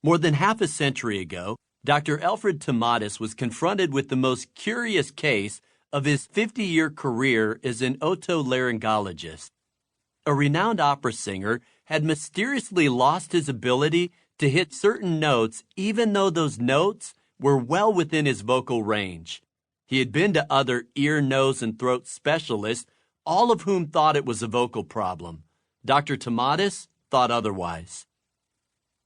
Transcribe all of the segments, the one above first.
More than half a century ago, Dr. Alfred Tomatis was confronted with the most curious case of his 50-year career as an otolaryngologist. A renowned opera singer had mysteriously lost his ability to hit certain notes even though those notes were well within his vocal range. He had been to other ear, nose, and throat specialists, all of whom thought it was a vocal problem. Dr. Tomatis thought otherwise.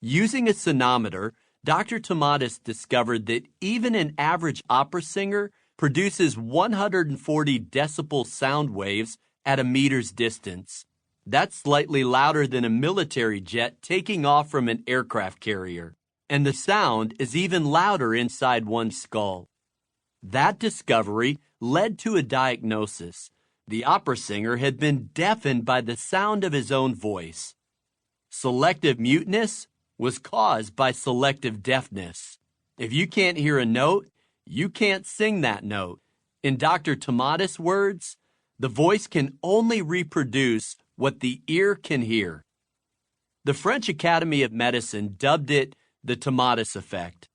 Using a sonometer, Dr. Tomatis discovered that even an average opera singer produces 140 decibel sound waves at a meter's distance. That's slightly louder than a military jet taking off from an aircraft carrier. And the sound is even louder inside one's skull. That discovery led to a diagnosis. The opera singer had been deafened by the sound of his own voice. Selective muteness was caused by selective deafness. If you can't hear a note, you can't sing that note. In Dr. Tomatis' words, the voice can only reproduce what the ear can hear. The French Academy of Medicine dubbed it the Tomatis effect.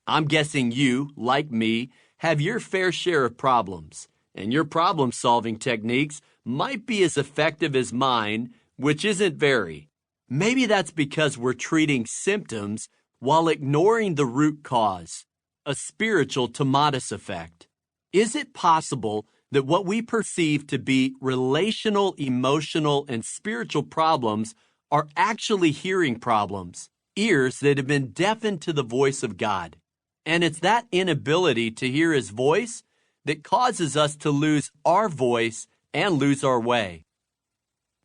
I'm guessing you, like me, have your fair share of problems, and your problem-solving techniques might be as effective as mine, which isn't very. Maybe that's because we're treating symptoms while ignoring the root cause, a spiritual Tomatis effect. Is it possible that what we perceive to be relational, emotional, and spiritual problems are actually hearing problems, ears that have been deafened to the voice of God? And it's that inability to hear His voice that causes us to lose our voice and lose our way.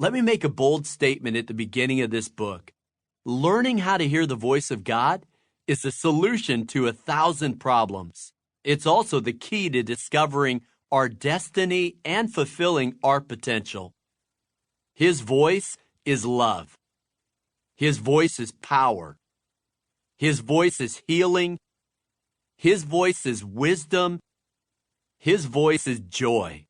Let me make a bold statement at the beginning of this book. Learning how to hear the voice of God is the solution to 1,000 problems. It's also the key to discovering our destiny and fulfilling our potential. His voice is love. His voice is power. His voice is healing. His voice is wisdom. His voice is joy.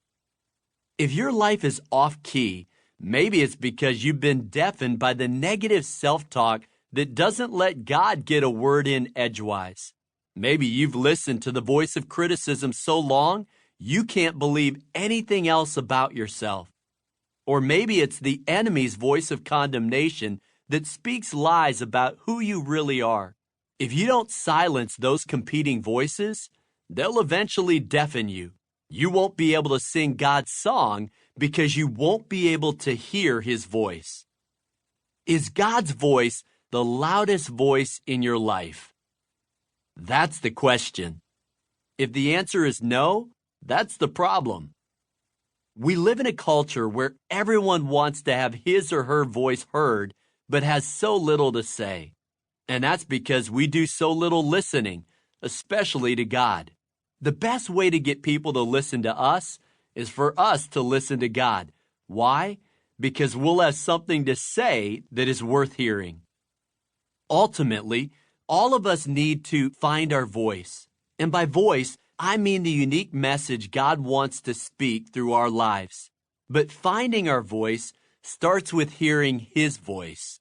If your life is off-key, maybe it's because you've been deafened by the negative self-talk that doesn't let God get a word in edgewise. Maybe you've listened to the voice of criticism so long, you can't believe anything else about yourself. Or maybe it's the enemy's voice of condemnation that speaks lies about who you really are. If you don't silence those competing voices, they'll eventually deafen you. You won't be able to sing God's song because you won't be able to hear His voice. Is God's voice the loudest voice in your life? That's the question. If the answer is no, that's the problem. We live in a culture where everyone wants to have his or her voice heard, but has so little to say. And that's because we do so little listening, especially to God. The best way to get people to listen to us is for us to listen to God. Why? Because we'll have something to say that is worth hearing. Ultimately, all of us need to find our voice. And by voice, I mean the unique message God wants to speak through our lives. But finding our voice starts with hearing His voice.